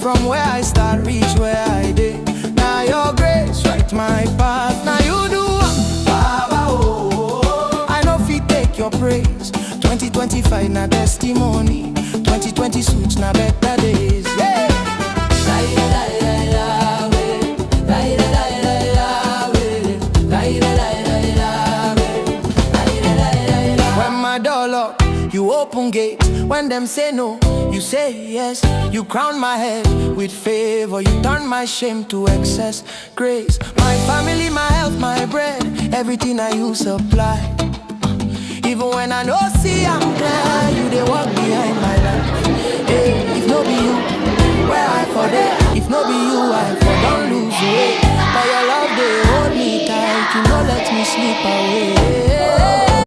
From where I start, reach where I did. Now your grace, right my path. Now you do Baba, oh. I know if you take your praise. 2025 na testimony. 2020 suits na better days. Yeah. When my door lock, you open gate. When them say no, you say yes. You crown my head with favor. You turn my shame to excess grace. My family, my health, my bread, everything I use supply. Even when I know see I'm glad you they walk behind my life. Hey, if no be you, where I for there. If no be you, I for don't lose weight. But your love they hold me tight. You know let me sleep away.